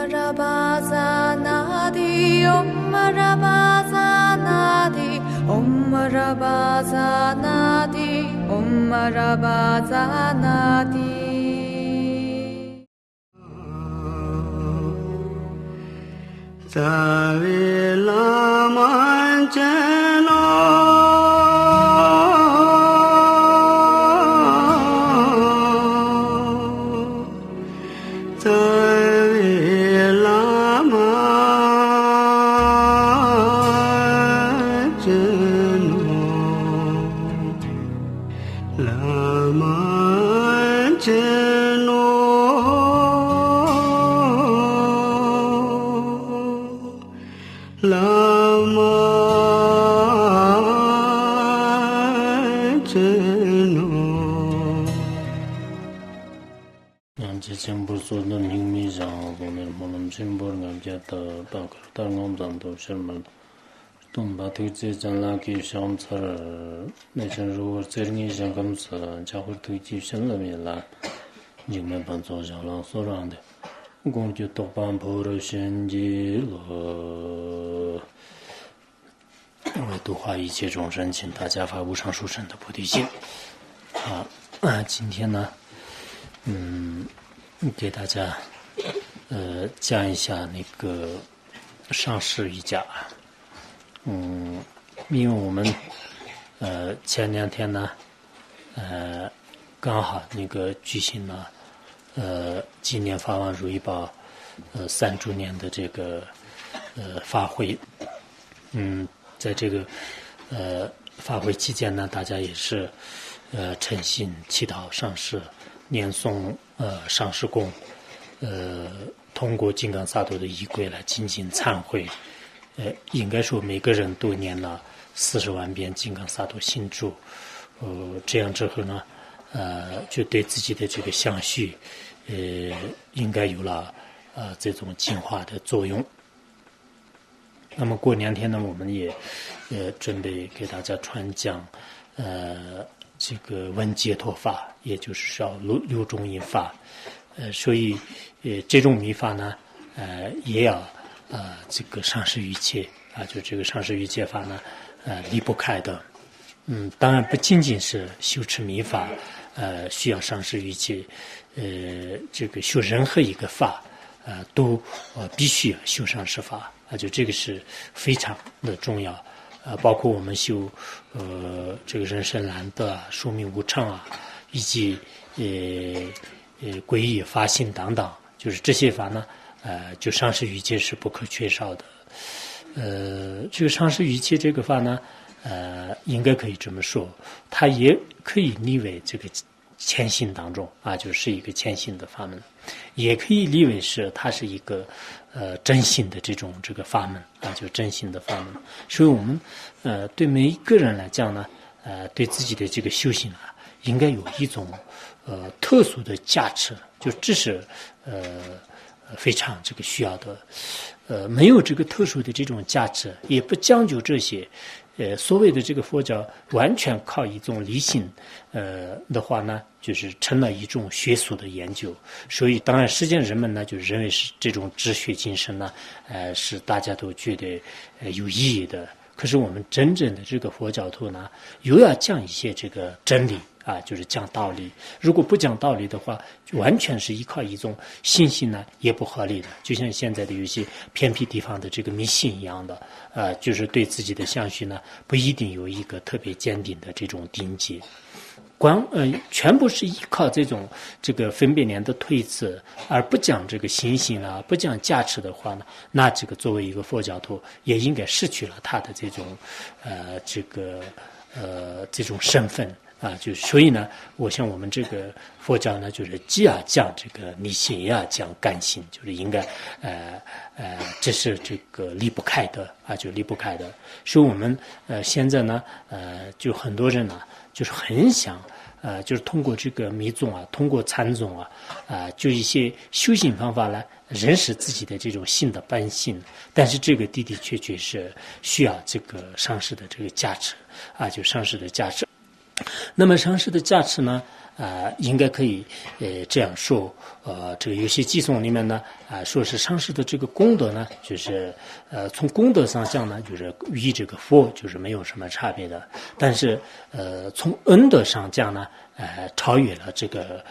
Marabazanadi, Om Marabazanadi, Om Marabazanadi, Om Marabazanadi.为度化一切众生，请大家发无上殊胜的菩提心。今天呢，给大家讲一下那个上师瑜伽。因为我们前2天呢，刚好那个举行了纪念法王如意宝3周年的这个法会。在这个法会期间呢，大家也是诚心祈祷上师，念诵上师功，通过金刚萨埵的仪轨来精进忏悔。应该说每个人都念了40万遍金刚萨埵心咒，这样之后呢，就对自己的这个相续，应该有了这种净化的作用。那么过2天呢，我们也准备给大家传讲这个闻解脱法，也就是说六种因法。所以这种密法呢，也要这个上师瑜伽就这个上师瑜伽法呢，离不开的。当然不仅仅是修持密法，需要上师瑜伽，这个修任何一个法，都必须要修上师法。就这个是非常的重要，包括我们修这个人生难得寿命无常以及皈依发心等等，就是这些法呢，就上师瑜伽是不可缺少的。这个上师瑜伽这个法呢，应该可以这么说，它也可以立为这个谦信当中就是一个谦信的法门，也可以立为是它是一个真心的这个法门就真心的法门。所以我们对每一个人来讲呢，对自己的这个修行应该有一种特殊的价值，就这是非常这个需要的。没有这个特殊的这种价值，也不讲究这些。所谓的这个佛教完全靠一种理性的话呢，就是成了一种学术的研究。所以当然实际上人们呢就认为是这种治学精神呢，是大家都觉得有意义的。可是我们真正的这个佛教徒呢，又要讲一些这个真理就是讲道理。如果不讲道理的话，就完全是依靠一种信心呢，也不合理的。就像现在的有些偏僻地方的这个迷信一样的，就是对自己的相续呢，不一定有一个特别坚定的这种定解。全部是依靠这个分别念的推辞，而不讲这个心性不讲价值的话呢，那这个作为一个佛教徒，也应该失去了他的这种这种身份。所以呢，我想我们这个佛教呢，就是既要讲这个理性，也要讲感性，就是应该这是这个离不开的就离不开的。所以我们现在呢，就很多人呢，就是很想就是通过这个密宗通过禅宗就一些修行方法来认识自己的这种性的本性。但是这个的的确确是需要这个上师的这个加持就上师的加持。那么上师的加持呢，应该可以这样说，这个有些偈颂里面呢说是上师的这个功德呢，就是从功德上讲呢，就是与这个佛就是没有什么差别的，但是从恩德上讲呢，超越了这个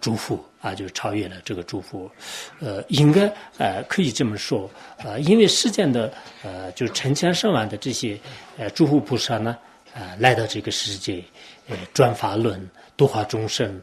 诸佛就是超越了这个诸佛，应该可以这么说，因为世间的就是成千上万的这些诸佛菩萨呢，来到这个世界，转法轮，度化众生，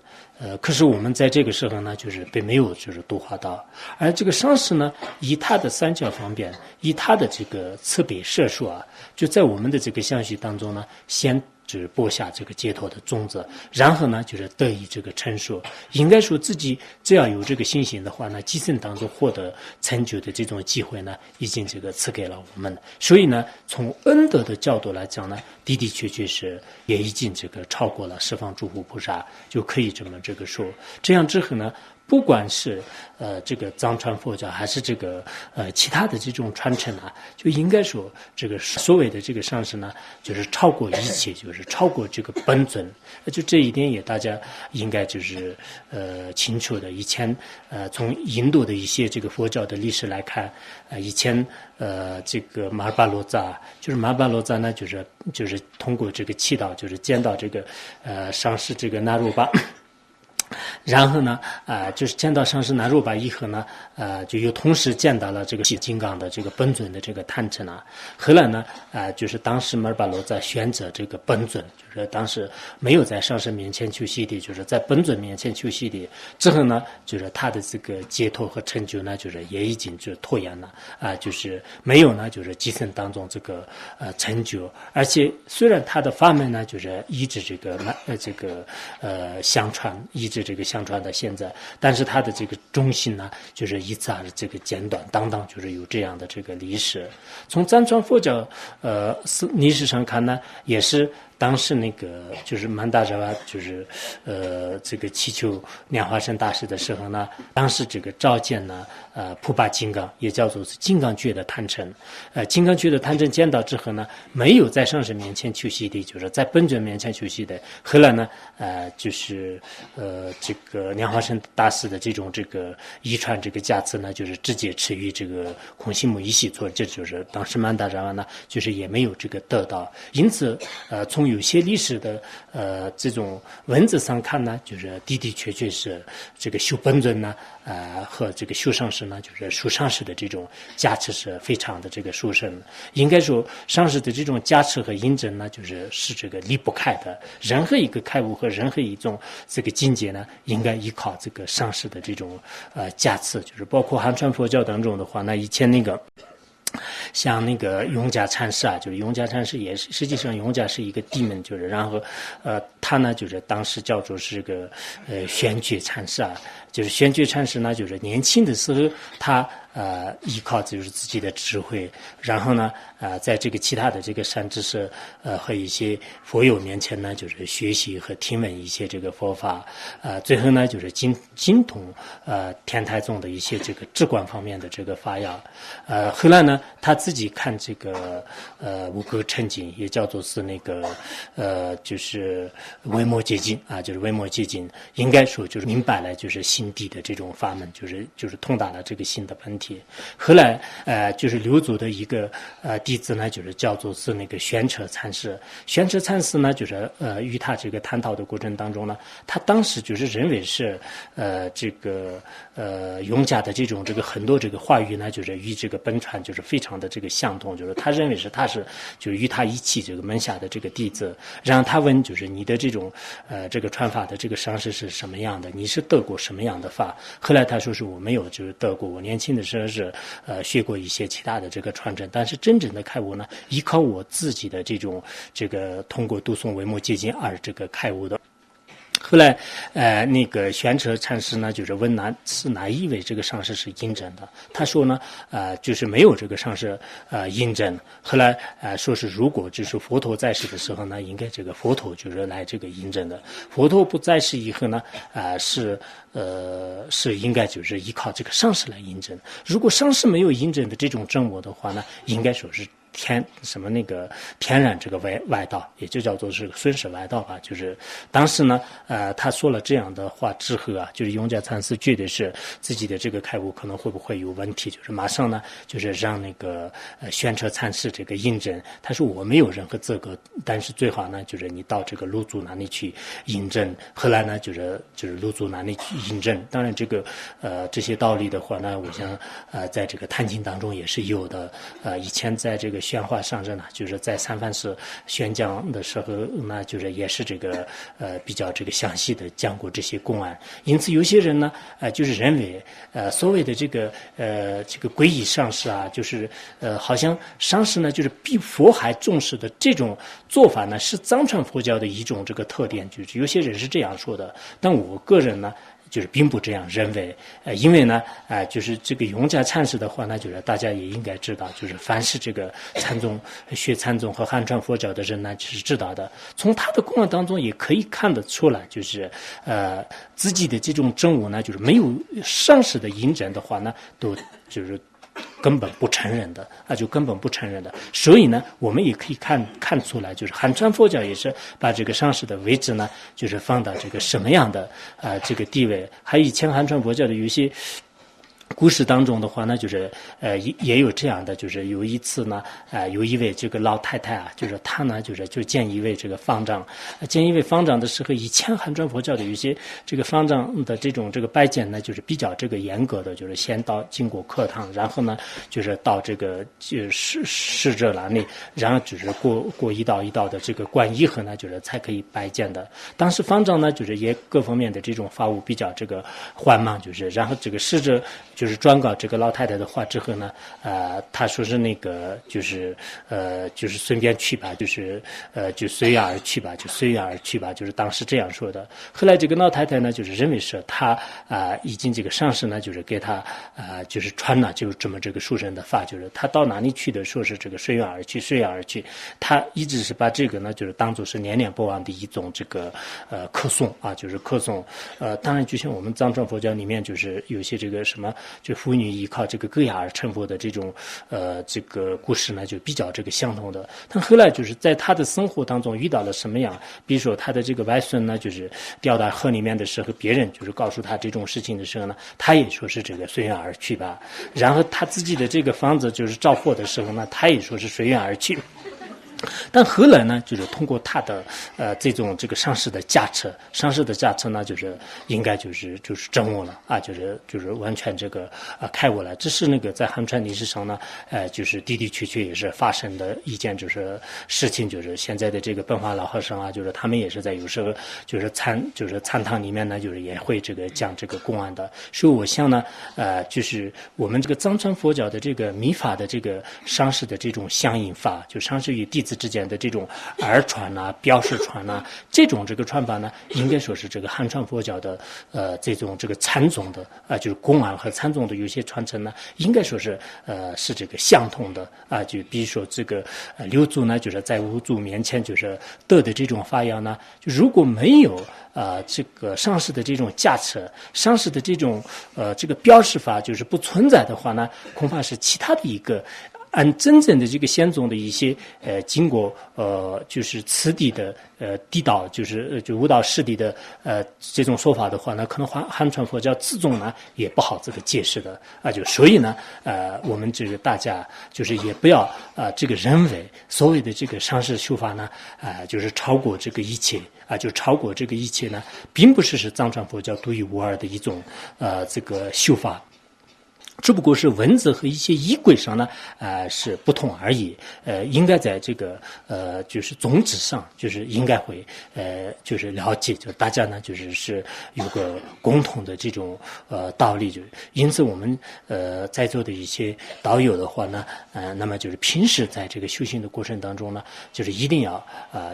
可是我们在这个时候呢，就是并没有就是度化到，而这个上师呢，以他的三教方便，以他的这个慈悲摄受就在我们的这个相续当中呢，先就是播下这个解脱的种子，然后呢，就是得以这个成熟。应该说自己只要有这个信心的话呢，今生当中获得成就的这种机会呢，已经这个赐给了我们。所以呢，从恩德的角度来讲呢，的的确确是也已经这个超过了十方诸佛菩萨，就可以这么这个说。这样之后呢，不管是这个藏传佛教还是这个其他的这种传承就应该说这个所谓的这个上师呢，就是超过一切，就是超过这个本尊。就这一点也大家应该就是清楚的。以前从印度的一些这个佛教的历史来看，以前这个马尔巴罗扎，就是马尔巴罗扎呢，就是通过这个祈祷，就是见到这个上师这个那鲁巴。然后呢，就是见到上师那鲁巴以后呢，就又同时见到了这个金刚的这个本尊的这个坛城后来呢，就是当时马尔巴罗在选择这个本尊，就是当时没有在上师面前求洗礼，就是在本尊面前求洗礼之后呢，就是他的这个解脱和成就呢，就是也已经就拖延了就是没有呢，就是今生当中这个成就，而且虽然他的法门呢，就是一直这个相传，一直这个相传到现在，但是他的这个中心呢，就是一直这个简短当当，就是有这样的这个历史。从藏传佛教历史上看呢，也是当时那个就是曼达扎瓦，就是这个祈求莲花生大师的时候呢，当时这个召见呢普巴金刚，也叫做金刚觉的坛城。金刚觉的坛城见到之后呢，没有在上师面前求洗礼，就是在本尊面前求洗礼。后来呢，就是这个莲花生大师的这种这个遗传这个加持呢，就是直接赐予这个空行母一系做，这就是当时曼达扎瓦呢，就是也没有这个得到。因此，从有些历史的这种文字上看呢，就是的的确确是这个修本尊呢，和这个修上师呢，就是修上师的这种加持是非常的这个殊胜。应该说，上师的这种加持和印证呢，是这个离不开的。任何一个开悟和任何一种这个境界呢，应该依靠这个上师的这种加持，就是包括汉传佛教当中的话，那以前那个。像那个永嘉禅师就是永嘉禅师也是，实际上永嘉是一个地门，就是然后他呢就是当时叫做是个玄觉禅师就是玄觉禅师呢，就是年轻的时候他依靠就是自己的智慧，然后呢在这个其他的这个善知识和一些佛友面前呢，就是学习和听闻一些这个佛法，最后呢就是精通天台宗的一些这个智观方面的这个法要，后来呢他自己看这个五垢澄净，也叫做是那个就是维摩诘经就是维摩诘经，应该说就是明白了就是心地的这种法门，就是通达了这个心的本体。后来就是六祖的一个弟子呢，就是叫做是那个玄彻禅师。玄彻禅师呢，就是与他这个探讨的过程当中呢，他当时就是认为是这个永嘉的这种这个很多这个话语呢，就是与这个本传就是非常的这个相同，就是他认为是他是就是与他一起这个门下的这个弟子。然后他问就是你的这种这个传法的这个上师是什么样的？你是得过什么样的法？后来他说是我没有就是得过，我年轻的时候是学过一些其他的这个传承，但是真正的开悟呢，依靠我自己的这种这个通过读诵维摩诘经而这个开悟的。后来那个玄彻禅师呢，就是问是哪一位这个上师是印证的？他说呢就是没有这个上师印证。后来说是如果就是佛陀在世的时候呢，应该这个佛陀就是来这个印证的。佛陀不在世以后呢是应该就是依靠这个上师来印证。如果上师没有印证的这种证悟的话呢，应该说是天然这个外道，也就叫做是孙氏外道吧。就是当时呢，他说了这样的话之后啊，就是永嘉禅师觉得是自己的这个开悟可能会不会有问题，就是马上呢，就是让那个玄彻禅师这个印证，他说我没有任何资格，但是最好呢，就是你到这个卢祖那里去印证。后来呢，就是卢祖那里去印证。当然，这些道理的话呢，我想在这个坛经当中也是有的。以前在这个宣化上任呢，就是在三藩市宣讲的时候呢，就是也是这个比较这个详细的讲过这些公案。因此，有些人呢，就是认为所谓的这个皈依上师啊，就是好像上师呢，就是比佛还重视的这种做法呢，是藏传佛教的一种这个特点，就是有些人是这样说的，但我个人呢，就是并不这样认为，因为呢，就是这个永嘉禅师的话呢，就是大家也应该知道，就是凡是这个学禅宗和汉传佛教的人呢，就是知道的，从他的公案当中也可以看得出来，就是自己的这种证悟呢，就是没有上师的印证的话呢，都就是根本不承认的就根本不承认的。所以呢，我们也可以看出来，就是汉传佛教也是把这个上师的位置呢，就是放到这个什么样的这个地位。还有以前汉传佛教的有一些故事当中的话呢，就是也有这样的，就是有一次呢，有一位这个老太太啊，就是她呢，就见一位这个方丈，见一位方丈的时候，以前汉传佛教的有一些这个方丈的这个拜见呢，就是比较这个严格的，就是先经过课堂，然后呢，就是到这个侍者那里，然后就是过一道一道的这个关以后呢，就是才可以拜见的。当时方丈呢，就是也各方面的这种法务比较这个缓慢，就是然后这个侍者就是转告这个老太太的话之后呢，他说是那个就是顺便去吧，就随缘而去吧，就随缘而去吧，就是当时这样说的。后来这个老太太呢，就是认为是他已经这个上师呢，就是给他就是传了就这么这个殊胜的法，就是他到哪里去的说是这个随缘而去，随缘而去，他一直是把这个呢，就是当做是念念不忘的一种这个课诵啊，就是课诵。当然就像我们藏传佛教里面就是有些这个什么。就妇女依靠这个戈雅而成佛的这种这个故事呢，就比较这个相同的。但后来就是在他的生活当中遇到了什么样，比如说他的这个外孙呢，就是掉到河里面的时候，别人就是告诉他这种事情的时候呢，他也说是这个随缘而去吧。然后他自己的这个房子就是着火的时候呢，他也说是随缘而去。但后来呢，就是通过他的这个上师的加持，上师的加持呢，就是应该就是证悟了就是完全这个开悟了。这是那个在汉传历史上呢，就是的的确确也是发生的一件就是事情，就是现在的这个本华老和尚啊，就是他们也是在有时候就是禅堂里面呢，就是也会这个讲这个公案的。所以我想呢，就是我们这个藏传佛教的这个密法的这个上师的这种相应法，就上师与弟子之间的这种耳传啊、标识传啊，这种这个传法呢，应该说是这个汉传佛教的这种这个禅宗的就是公案和禅宗的有些传承呢，应该说是是这个相同的就比如说这个六祖呢，就是在五祖面前就是得的这种法要呢，就如果没有这个上师的这种加持，上师的这种这个标识法就是不存在的话呢，恐怕是其他的一个。按真正的这个先宗的一些经过就是次第的地道就悟道师弟的这种说法的话呢，可能汉传佛教自宗呢也不好这个解释的就所以呢我们这个大家就是也不要这个认为所谓的这个上师修法呢就是超过这个一切就超过这个一切呢，并不是藏传佛教独一无二的一种这个修法。只不过是文字和一些仪轨上呢，是不同而已。应该在这个就是宗旨上，就是应该会就是了解，就大家呢就是有个共同的这种道理。就因此我们在座的一些道友的话呢，那么就是平时在这个修行的过程当中呢，就是一定要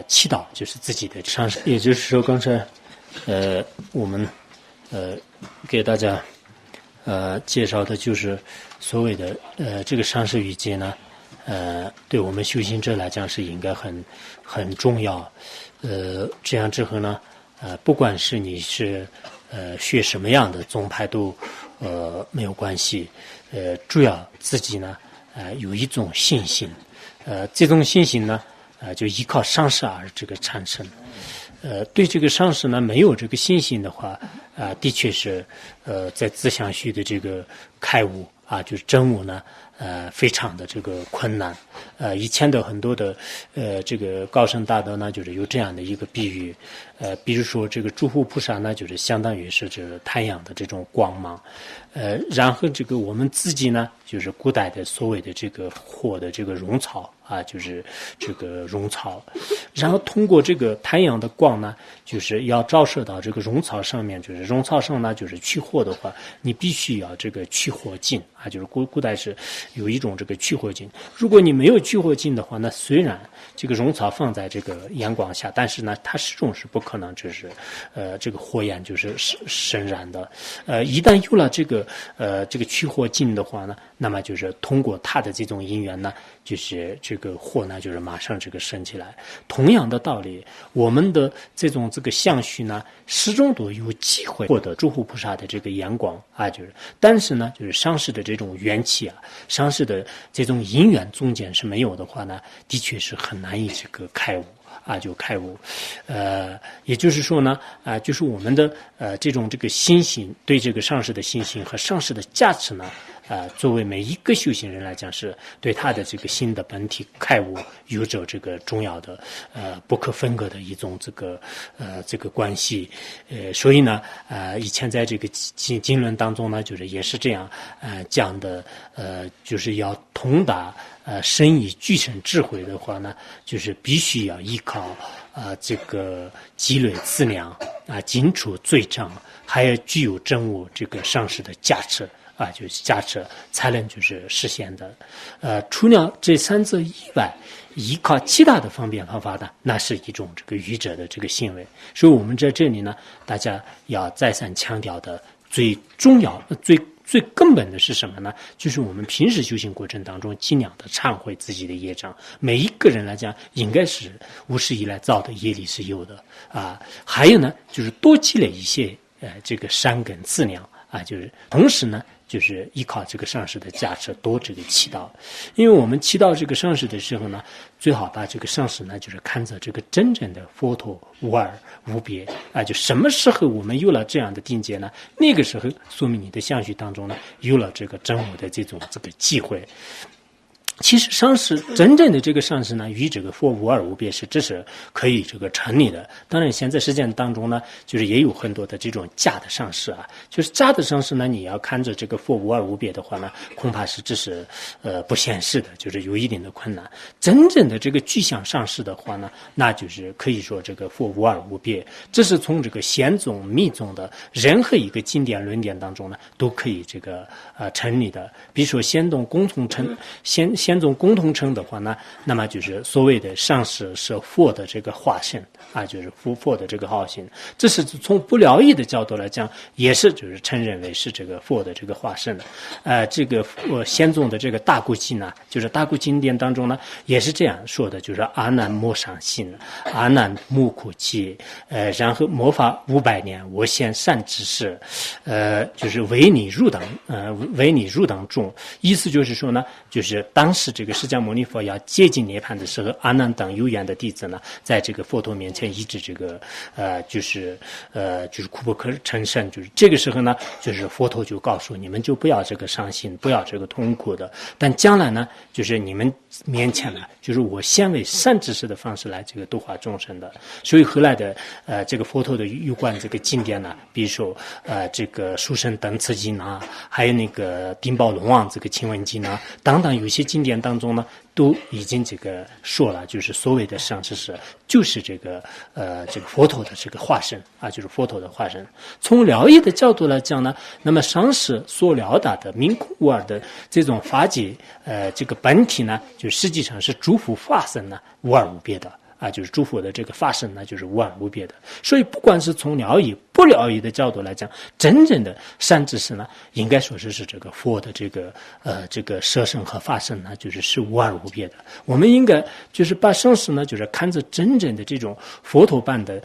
祈祷，就是自己的上师。也就是说，刚才我们给大家。介绍的就是所谓的这个上师语戒呢，对我们修行者来讲是应该很重要。这样之后呢，不管是你是学什么样的宗派都没有关系。主要自己呢有一种信心，这种信心呢，就依靠上师而这个产生。对这个上师呢没有这个信心的话，的确是在自相续的这个开悟就是真悟呢，非常的这个困难。以前的很多的这个高僧大德呢，就是有这样的一个比喻，比如说这个诸佛菩萨呢，就是相当于是这个太阳的这种光芒，然后这个我们自己呢，就是古代的所谓的这个火的这个绒草就是这个绒草，然后通过这个太阳的光呢，就是要照射到这个绒草上面，就是绒草上呢，就是去火的话，你必须要这个去火镜就是古代是有一种这个去火镜。如果你没有去火镜的话，那虽然这个绒草放在这个阳光下，但是呢，它始终是不可能就是这个火焰就是生燃的。一旦有了这个去火镜的话呢，那么就是通过它的这种因缘呢，就是这个火呢，就是马上这个升起来。同样的道理，我们的这个相续呢，始终都有机会获得诸佛菩萨的这个阳光但是呢，就是上师的这种元气上师的这种因缘中间是没有的话呢，的确是很难以这个开悟就开悟。也就是说呢，就是我们的这个信心，对这个上师的信心和上师的价值呢，作为每一个修行人来讲，是对他的这个心的本体开悟有着这个重要的不可分割的一种这个关系。所以呢，以前在这个经论当中呢，就是也是这样讲的，就是要通达深以具身智慧的话呢，就是必须要依靠这个积累资粮尽除罪障，还要具有真悟这个上师的加持就是加持才能就是实现的。除了这三者以外，依靠其他的方便方法呢，那是一种这个愚者的这个行为。所以我们在这里呢，大家要再三强调的最重要最根本的是什么呢？就是我们平时修行过程当中，尽量的忏悔自己的业障。每一个人来讲，应该是无始以来造的业力是有的还有呢，就是多积累一些这个善根资粮就是同时呢，就是依靠这个上师的加持多这个祈祷。因为我们祈祷这个上师的时候呢，最好把这个上师呢，就是看着这个真正的佛陀无二无别就什么时候我们有了这样的境界呢？那个时候说明你的相续当中呢，有了这个真我的这个机会。其实上师真正的这个上师呢，与这个佛无二无别这是可以这个成立的。当然现在实践当中呢，就是也有很多的这种假的上师就是假的上师呢，你要看着这个佛无二无别的话呢，恐怕是这是不现实的，就是有一定的困难。真正的这个具象上师的话呢，那就是可以说这个佛无二无别，这是从这个显宗密宗的任何一个经典论点当中呢，都可以这个成立的。比如说显宗共同称显宗共同称的话呢，那么就是所谓的上师是佛的这个化身就是佛的这个化身。这是从不疗义的角度来讲，也是就是承认为是这个佛的这个化身的。这个显宗的这个大古经呢，就是大古经典当中呢，也是这样说的，就是阿难莫伤心，阿难莫哭泣，然后末法500年，我现善知识，就是为你入党中。意思就是说呢，就是当时这个释迦牟尼佛要接近涅槃的时候，阿难等有缘的弟子呢，在这个佛陀面前一直这个就是哭不可成声。就是这个时候呢，就是佛陀就告诉你们，就不要这个伤心，不要这个痛苦的。但将来呢，就是你们面前呢，就是我先为善知识的方式来这个度化众生的。所以后来的这个佛陀的有关这个经典呢，比如说这个书生等次经还有那个丁宝龙王这个清文经等等，有些经典当中呢，都已经这个说了，就是所谓的上知识就是这个佛陀的这个化身就是佛陀的化身。从疗义的角度来讲呢，那么上师所了达的明空无二的这种法界这个本体呢，就实际上是诸佛法身呢无二无别的就是诸佛的这个法身呢，就是无二无别的。所以不管是从疗义，不疗愈的角度来讲，真正的善知识呢，应该说是这个佛的这个舍身和法身呢，就是是无二无别的。我们应该就是把生死呢，就是看着真正的这种佛陀般的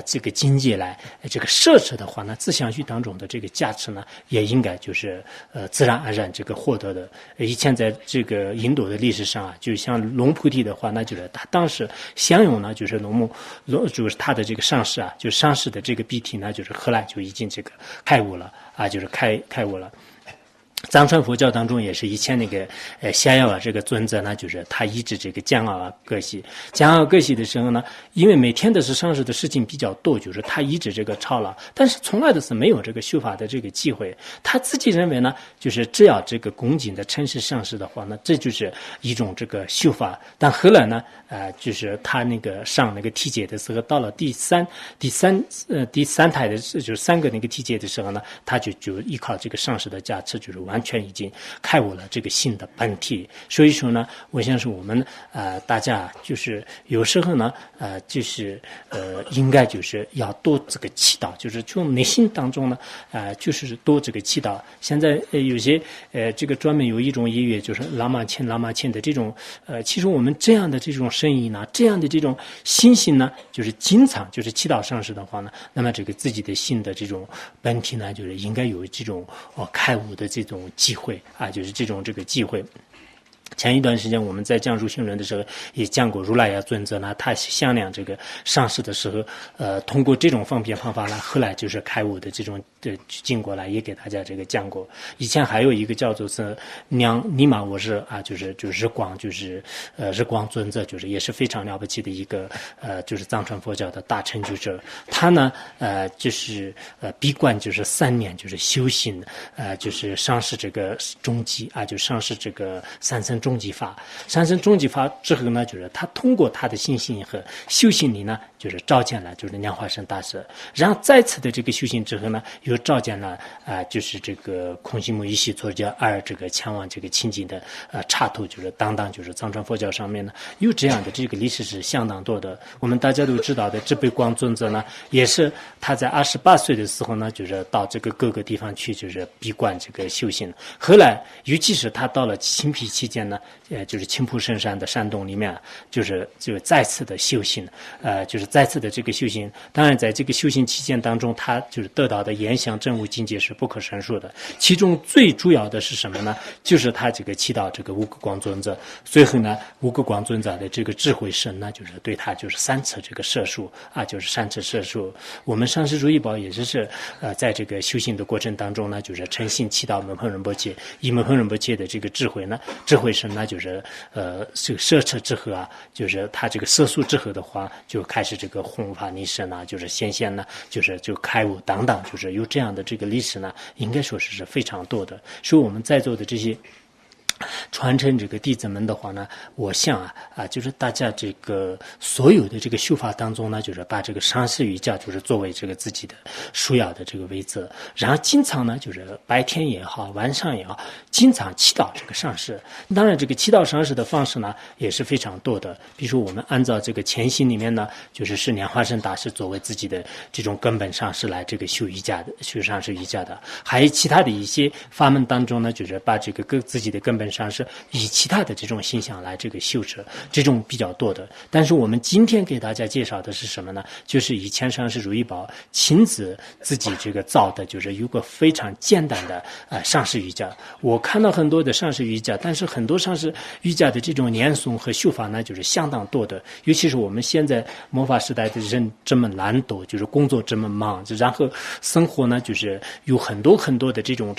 这个境界来这个摄持的话呢，自相续当中的这个价值呢，也应该就是自然而然这个获得的。以前在这个印度的历史上啊，就像龙菩提的话，那就是他当时享用呢，就是就是他的这个上师啊，就上师的这个鼻涕呢，就是后来就已经这个开悟了啊，就是开悟了。藏传佛教当中也是以前那个夏药啊这个尊者呢，就是他医治这个姜熬割系的时候呢，因为每天的是上师的事情比较多，就是他医治这个超了，但是从来都是没有这个修法的这个机会。他自己认为呢，就是只要这个恭敬的称是上师的话呢，这就是一种这个修法。但后来呢，就是他那个上那个体检的时候，到了第三胎的就是3个那个体检的时候呢，他就依靠这个上师的加持，就是完全已经开悟了这个新的本体。所以说呢，我想是我们大家就是有时候呢就是应该就是要多这个祈祷，就是从内心当中呢就是多这个祈祷。现在有些这个专门有一种音乐，就是拉玛欠的这种其实我们这样的这种声音呢，这样的这种心性呢，就是经常就是祈祷上师的话呢，那么这个自己的心的这种本体呢，就是应该有这种开悟的这种机会啊，就是这个机会。前一段时间我们在讲入心论的时候也讲过，如来呀尊者呢，他向量这个上师的时候，通过这种方法呢，后来就是开悟的这种经过来，也给大家这个讲过。以前还有一个叫做是尼玛我日啊，就是日光，就是日光尊者，就是也是非常了不起的一个就是藏传佛教的大成就者。他呢就是闭关就是3年，就是修行就是上师这个终极啊，就上师这个三生终极法之后呢，就是他通过他的信心和修行力呢，就是召见了就是莲花生大师，然后再次的这个修行之后呢，又召见了就是这个空行母一系作家这个前往这个清净的插头，就是当就是藏传佛教上面呢有这样的这个历史是相当多的。我们大家都知道的智悲光尊者呢，也是他在28岁的时候呢，就是到这个各个地方去就是闭关这个修行。后来尤其是他到了青皮期间呢，就是青浦深山的山洞里面，就是再次的修行，就是再次的这个修行。当然在这个修行期间当中，他就是得到的言想证悟境界是不可胜数的。其中最主要的是什么呢？就是他这个祈祷这个无垢光尊者，最后呢无垢光尊者的这个智慧神呢，就是对他就是3次这个摄受啊，就是3次摄受。我们上师如意宝也是在这个修行的过程当中呢，就是诚心祈祷门旁仁波切，以门旁仁波切的这个智慧神呢，就是这个摄持之后啊，就是他这个摄受之后的话，就开始这个弘法利生啊，就是显现呢，就开悟等等，就是有这样的这个历史呢，应该说是非常多的。所以我们在座的这些传承这个弟子们的话呢，我想就是大家这个所有的这个修法当中呢，就是把这个上师瑜伽就是作为这个自己的首要的这个位置，然后经常呢就是白天也好，晚上也好，经常祈祷这个上师。当然这个祈祷上师的方式呢也是非常多的，比如说我们按照这个前行里面呢，就是莲花生大师作为自己的这种根本上师来这个修上师瑜伽的，还有其他的一些法门当中呢，就是把这个自己的根本上师以其他的这种形象来这个修持，这种比较多的。但是我们今天给大家介绍的是什么呢？就是以前上师如意宝亲自自己这个造的，就是有个非常简单的上师瑜伽。我看到很多的上师瑜伽，但是很多上师瑜伽的这种念诵和修法呢，就是相当多的。尤其是我们现在末法时代的人这么懒惰，就是工作这么忙，然后生活呢就是有很多的这种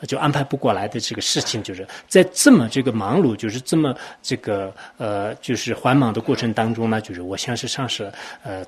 就安排不过来的这个事情，就是在这么这个忙碌，就是这么这个就是繁忙的过程当中呢，就是我相信上师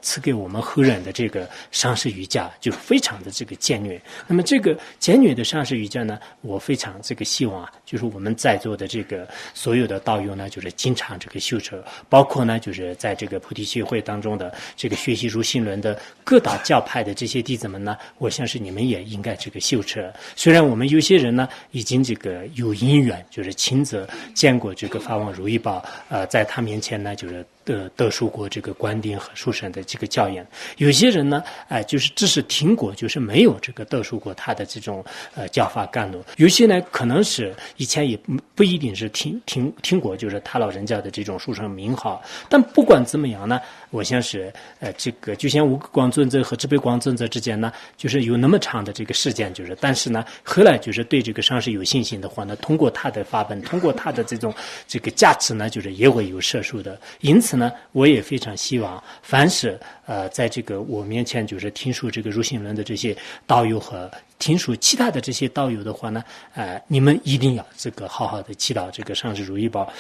赐给我们后人的这个上师瑜伽就非常的这个简略。那么这个简略的上师瑜伽呢，我非常这个希望就是我们在座的这个所有的道友呢，就是经常这个修持，包括呢就是在这个菩提协会当中的这个学习如心论的各大教派的这些弟子们呢，我相信你们也应该这个修持。虽然我们有些人呢已经这个有因缘，就是亲自见过这个法王如意宝，在他面前呢就是得受过这个灌顶和受审的这个教研，有些人呢，就是只是听过，就是没有这个得受过他的这种教法甘露。有些呢，可能是以前也不一定是听过，就是他老人家的这种受审名号。但不管怎么样呢，我想是这个就像无光尊者和智悲光尊者之间呢，就是有那么长的这个时间，就是但是呢，后来就是对这个上师有信心的话呢，通过他的法本，通过他的这个价值呢，就是也会有摄受的。因此呢，我也非常希望，凡是在这个我面前就是听说这个入信论的这些道友和听说其他的这些道友的话呢，你们一定要这个好好的祈祷这个上师如意宝。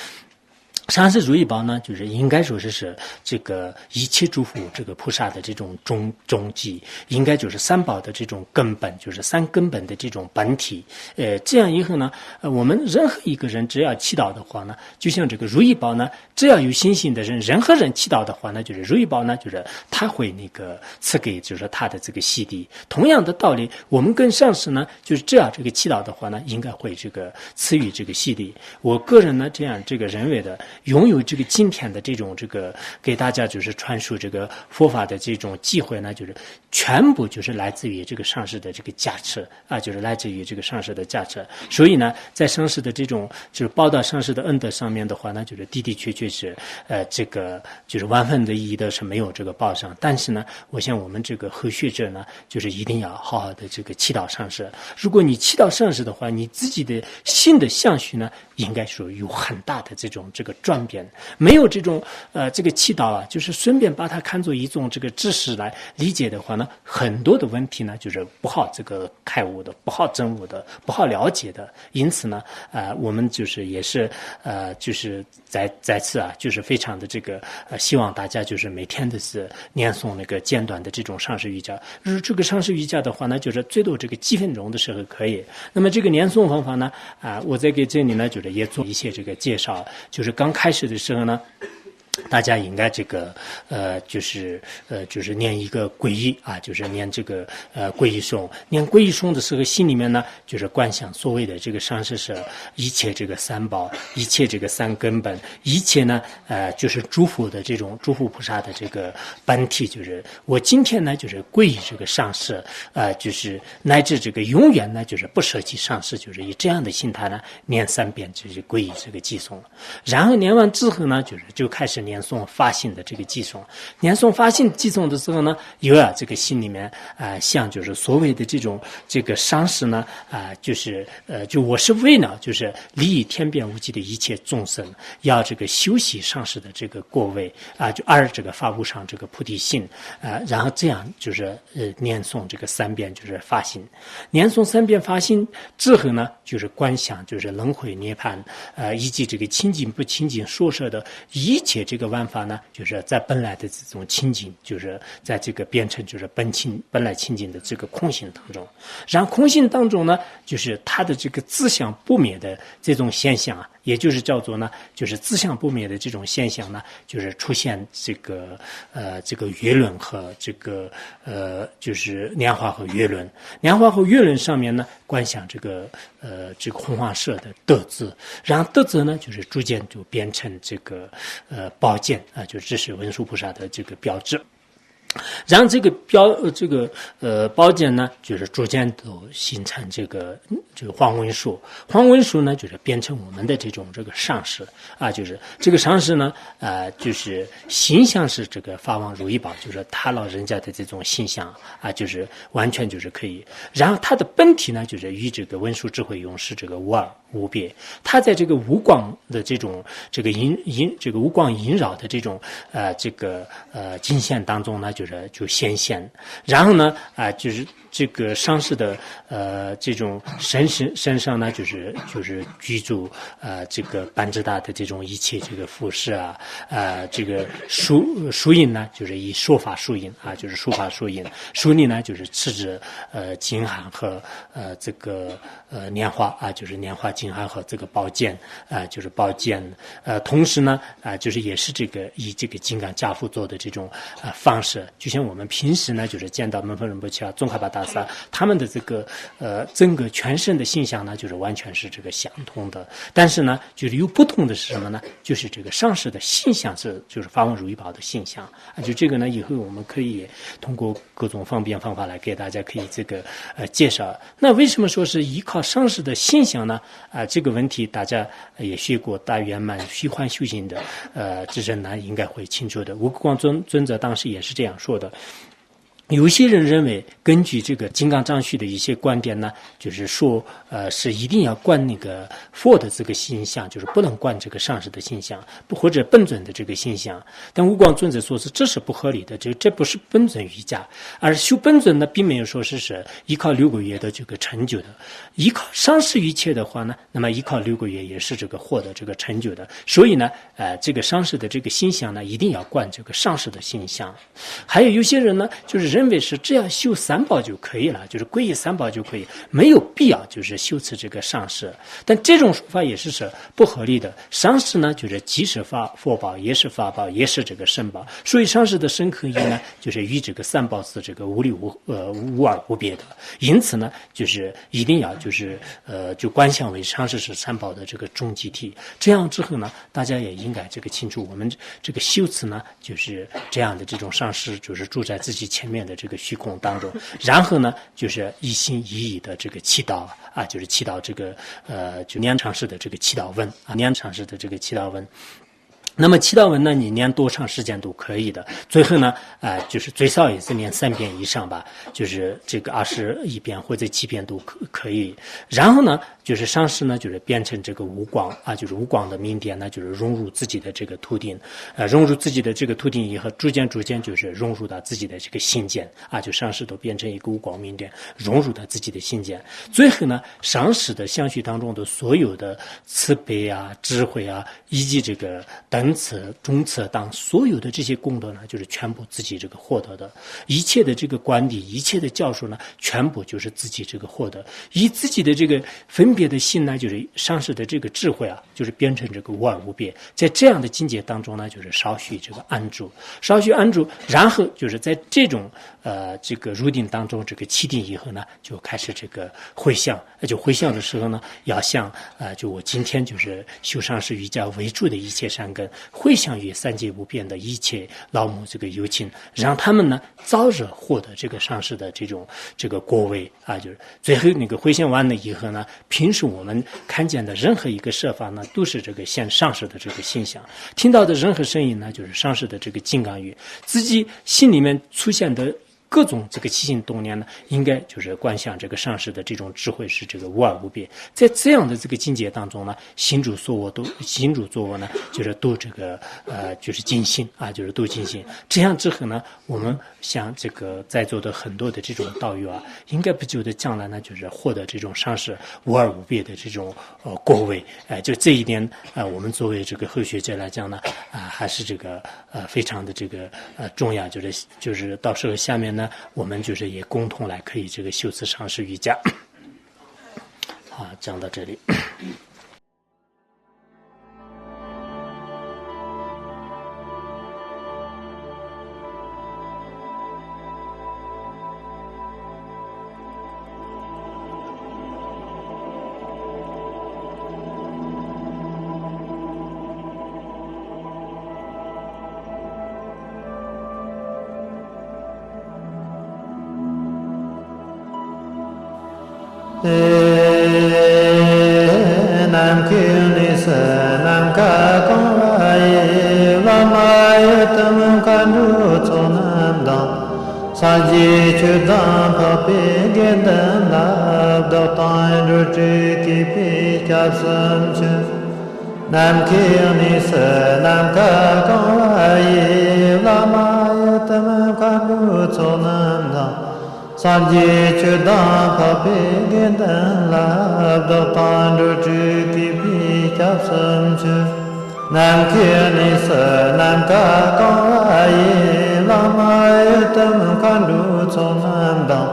上师如意宝呢，就是应该说是这个一切诸佛这个菩萨的这种终极，应该就是三宝的这种根本，就是三根本的这种本体。这样以后呢，我们任何一个人只要祈祷的话呢，就像这个如意宝呢，只要有信心的人，任何人祈祷的话呢，就是如意宝呢，就是他会那个赐给就是他的这个洗涤。同样的道理，我们跟上师呢，就是只要这个祈祷的话呢，应该会这个赐予这个洗涤。我个人呢，这样这个认为的。拥有这个今天的这种这个给大家就是传输这个佛法的这种机会呢，就是全部就是来自于这个上师的这个加持啊，就是来自于这个上师的加持。所以呢，在上师的这种就是报答上师的恩德上面的话呢，就是的确是这个就是万分的意义的是没有这个报上。但是呢，我想我们这个后学者呢，就是一定要好好的这个祈祷上师。如果你祈祷上师的话，你自己的心的相续呢，应该说有很大的这个转变。没有这种这个祈祷啊，就是顺便把它看作一种这个知识来理解的话呢，很多的问题呢就是不好这个开悟的，不好证悟的，不好了解的。因此呢，我们就是也是就是在此啊，就是非常的这个希望大家就是每天的是念诵那个简短的这种上师瑜伽。这个上师瑜伽的话呢，就是最多这个几分钟的时候可以。那么这个念诵方法呢，我在给这里呢就是也做一些这个介绍，就是刚开始的时候呢，大家应该这个就是念一个皈依啊，就是念这个皈依颂。念皈依颂的时候，心里面呢就是观想所谓的这个上师是一切这个三宝，一切这个三根本，一切呢就是诸佛的这种诸佛菩萨的这个本体，就是我今天呢就是皈依这个上师就是乃至这个永远呢就是不舍弃上师，就是以这样的心态呢念3遍就是皈依这个偈颂。然后念完之后呢，就开始念诵发心的这个偈颂。念诵发心偈颂的时候呢，有这个心里面像就是所谓的这个上师呢就是就我是为了就是利益天边无际的一切众生，要这个修习上师的这个果位就这个发无上这个菩提心然后这样就是念诵这个3遍就是发心。念诵3遍发心之后呢，就是观想就是轮回涅槃以及这个清净不清净所摄的一切这个万法呢，就是在本来的这种清净，就是在这个变成就是本来清净的这个空性当中。然后空性当中呢，就是它的这个自相不灭的这种现象也就是叫做呢，就是自相不灭的这种现象呢，就是出现这个月轮和这个就是莲花和月轮。莲花和月轮上面呢，观想这个红黄色的德字，然后德字呢，就是逐渐就变成这个宝剑就这是文殊菩萨的这个标志。然后这个宝剑呢，就是逐渐都形成这个黄文殊。黄文殊呢，就是变成我们的这个上师就是这个上师呢就是形象是这个法王如意宝，就是他老人家的这种形象就是完全就是可以。然后他的本体呢，就是与这个文殊智慧勇士这个无二无别。他在这个无光的这个无光萦绕的这种金线当中呢，就显现。然后呢就是这个上师的这种身上呢，就是居住这个班智达的这种一切这个服饰这个书印呢，就是以说法书印就是说法书印。书印呢，就是持着金函和这个莲花就是莲花金函和这个宝剑就是宝剑。同时呢就是也是以这个金刚跏趺坐的这种方式，就像我们平时呢就是见到门佛仁波切宗喀巴大萨萨，他们的这个整个全身的形象呢，就是完全是这个相同的。但是呢，就是有不同的是什么呢？就是这个上师的形象就是法王如意宝的形象啊。就这个呢，以后我们可以通过各种方便方法来给大家可以这个介绍。那为什么说是依靠上师的形象呢？这个问题大家也学过大圆满虚幻修行的智者呢，应该会清楚的。无光尊者当时也是这样说的。有些人认为，根据这个金刚藏续的一些观点呢，就是说，是一定要观那个佛的这个形象，就是不能观这个上师的形象，或者本尊的这个形象。但无光尊者说是这是不合理的，这不是本尊瑜伽，而修本尊呢，并没有说是依靠6个月的这个成就的，依靠上师一切的话呢，那么依靠6个月也是这个获得这个成就的。所以呢，这个上师的这个形象呢，一定要观这个上师的形象。还有些人呢，就是认为是只要修三宝就可以了，就是皈依三宝就可以，没有必要就是修持这个上师。但这种说法也是不合理的。上师呢，就是既是佛宝，也是法宝，也是这个圣宝。所以上师的身可以呢，就是与这个三宝是这个无二无别的。因此呢，就是一定要就观想为上师是三宝的这个终极体。这样之后呢，大家也应该这个清楚，我们这个修持呢，就是这样的这种上师，就是住在自己前面的这个虚空当中，然后呢，就是一心一意的这个祈祷啊，就是祈祷这个就念长式的这个祈祷文啊，念长式的这个祈祷文。那么祈祷文呢，你念多长时间都可以的。最后呢，就是最少也是念3遍以上吧，就是这个21遍或者7遍都可以。然后呢，就是上师呢，就是变成这个无光啊，就是无光的明点呢，就是融入自己的这个土定，融入自己的这个土定以后，逐渐就是融入到自己的这个心间啊，就上师都变成一个无光明点，融入到自己的心间。最后呢，上师的相续当中的所有的慈悲啊、智慧啊，以及这个等次、中次当所有的这些功德呢，就是全部自己这个获得的，一切的这个管理、一切的教授呢，全部就是自己这个获得，以自己的这个分别的心呢，就是上师的这个智慧啊，就是变成这个无二无别。在这样的境界当中呢，就是稍许这个安住，然后就是在这种这个入定当中，这个起定以后呢，就开始这个回向。就回向的时候呢，要向就我今天就是修上师瑜伽为主的一切善根，回向于三界无边的一切老母这个有情，让他们呢早日获得这个上师的这个果位啊。就是最后那个回向完了以后呢，平时我们看见的任何一个设法呢，都是这个现上师的这个现象，听到的任何声音呢，就是上师的这个金刚语，自己心里面出现的各种这个起心动念呢，应该就是观想这个上师的这种智慧是这个无二无别。在这样的这个境界当中呢，心主作我呢，就是都这个就是尽心啊，就是都尽心。这样之后呢，我们像这个在座的很多的这种道友啊，应该不久的将来呢，就是获得这种上师无二无别的这种果位。就这一点我们作为这个后学者来讲呢，还是这个非常的这个重要。就是到时候下面呢，我们就是也共同来可以这个修持上师瑜伽。好，讲到这里。nam kyu ni sa nam ka kong wa ye wa ma ye tam ka nu cho nam da sa ji chu da pa pe ge da na da ta ru chi ki pi ka sam chu nam kyu ni sa nam ka kong wa ye wa ma ye tam ka nu cho nam da Sanji chudan papi gindan lab do tandu chuki pi chap sam chu Nam kia nisa nam ka kawaii lama yutam kandu cho nam dang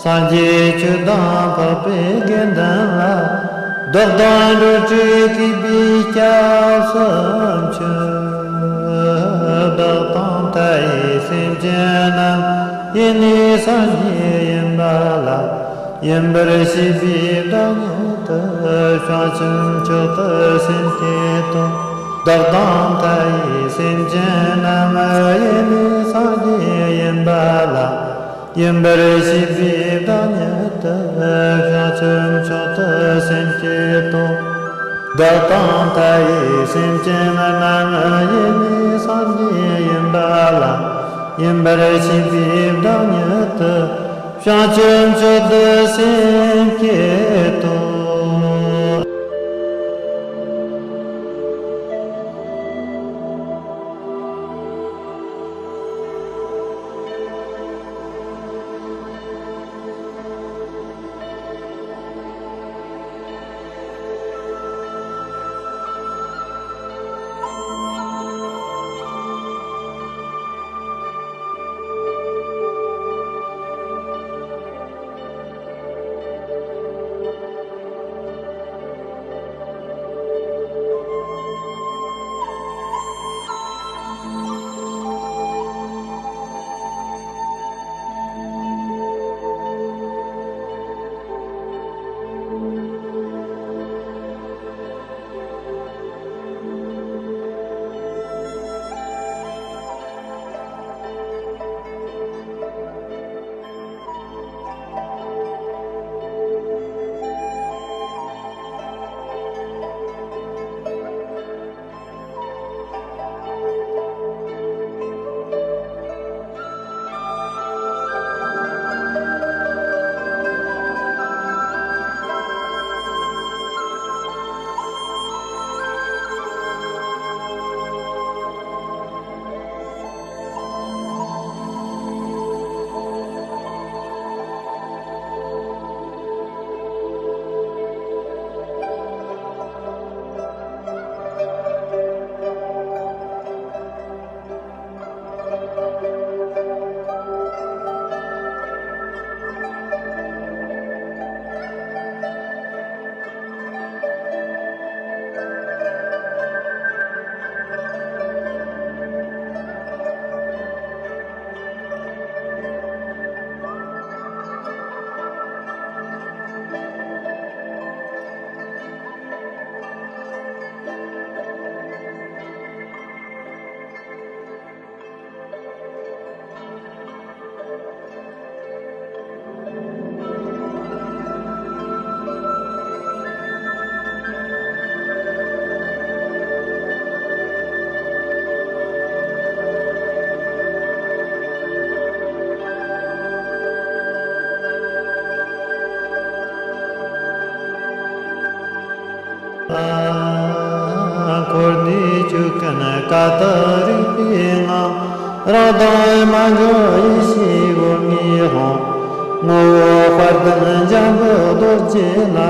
Sanji chudan papi gindan lab do tandu chuki pi chap sam chu Do tang tai sim janam Yini sanyi yinba yembershi bidanyata shachim chota sinteto dardam tai sinjenama yemi sadi yembala yembershi bidanyata shachim chota sinteto dardam tai sinjenama yemi sadi yembala yembershi bidanyata shachim chota sinteto Kordi chukana katari pina radai manjoi si gomi hon ngo fardan jambo dorje la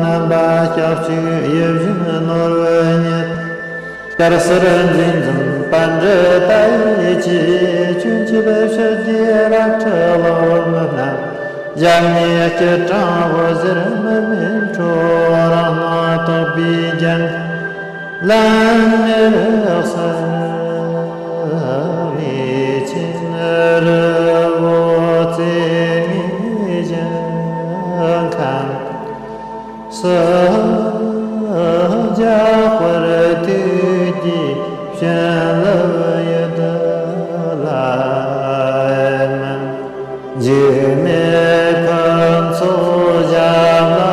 namba chapchu yevjin norvenyet karsaran zinzam panje tai chi chunchi beshe dira chalormana jamni ke tawazir memin chorana to bijan lan savi chinner vote nijan kan sa ja parti ji shalaya jime kan so jala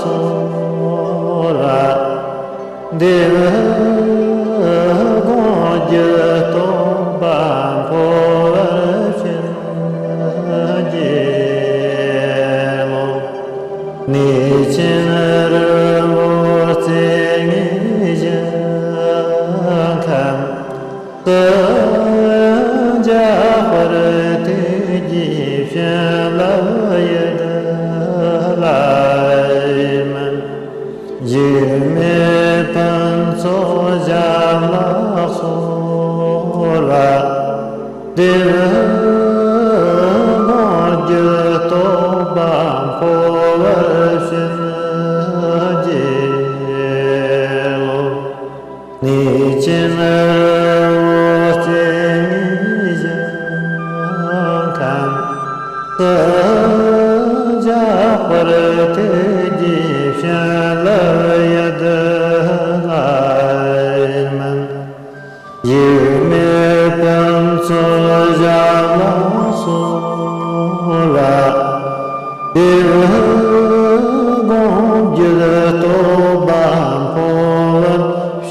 sura dev goj to ban po chen jemo ni chen ro te mi jan kam to ja par te ji la ya la man jime pan so jala sura dev goj to ban po chen jemo ni chen ro te mi jan kam sa ja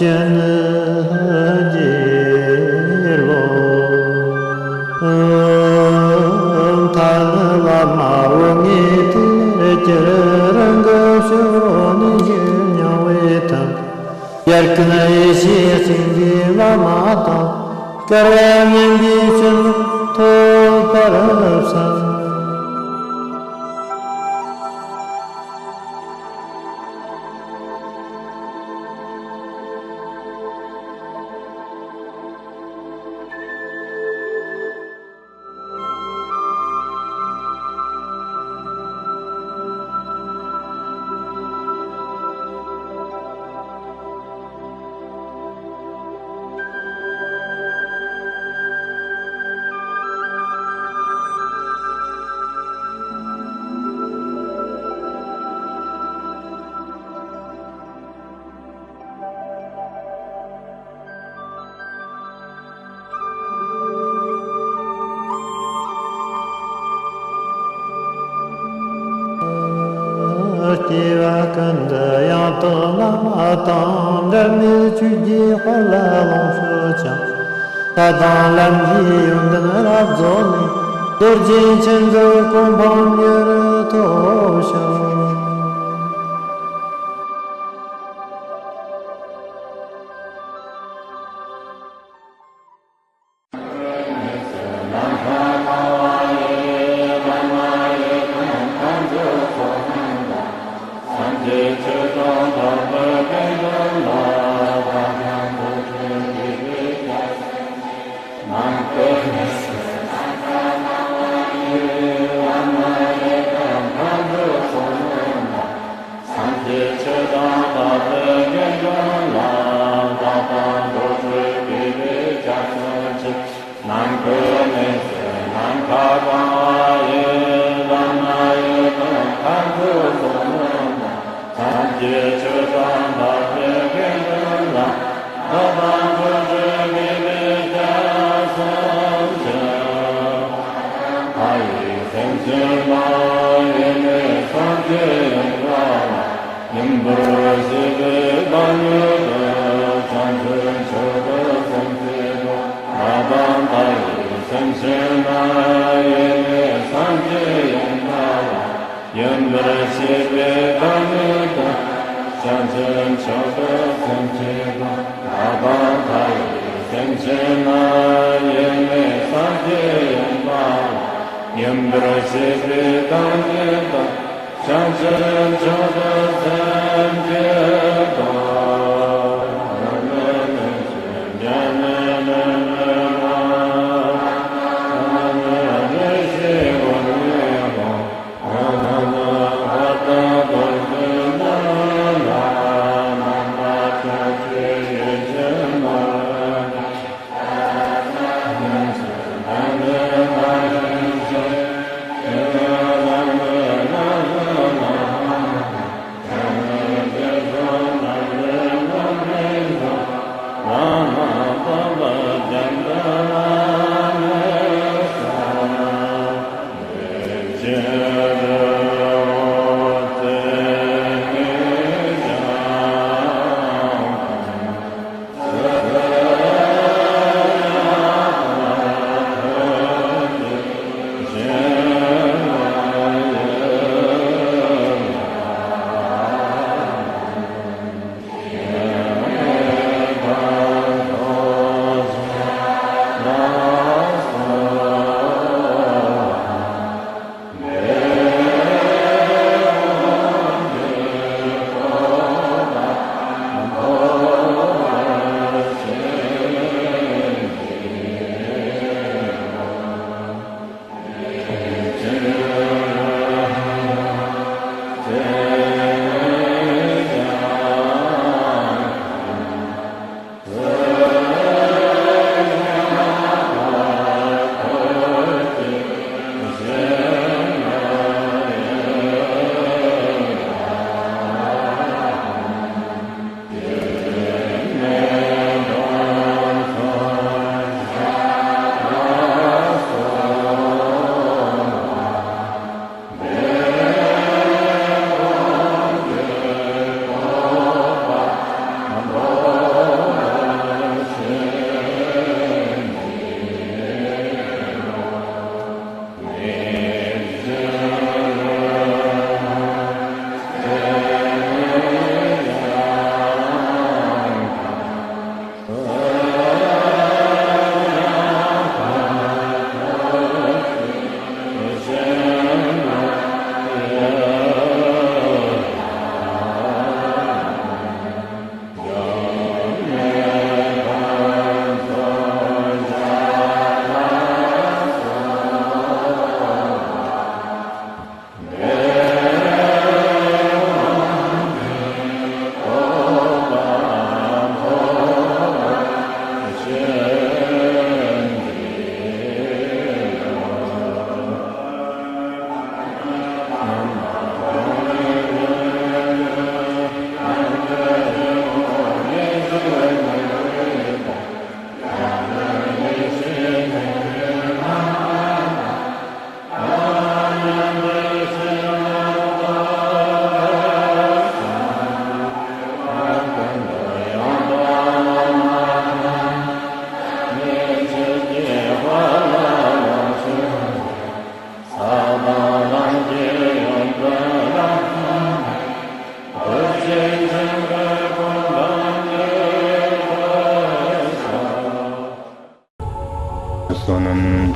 Amen.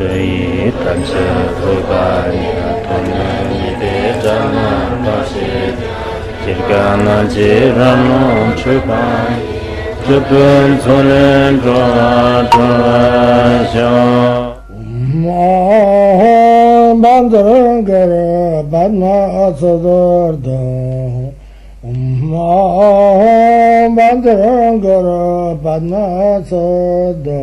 dei tanse togani tonne de jana pase jirgana jirano chupan chupun zonen dra dra sha Bandara Badma Sadorda Bandara Badma Sada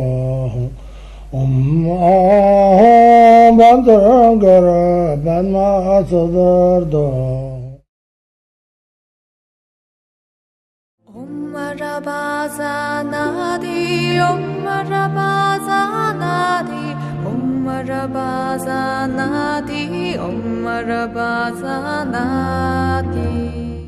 Bandara Badma Sadarda Om Rabaza Nadi, Om Rabaza Nadi, Om Rabaza Nadi, Om Rabaza Nadi.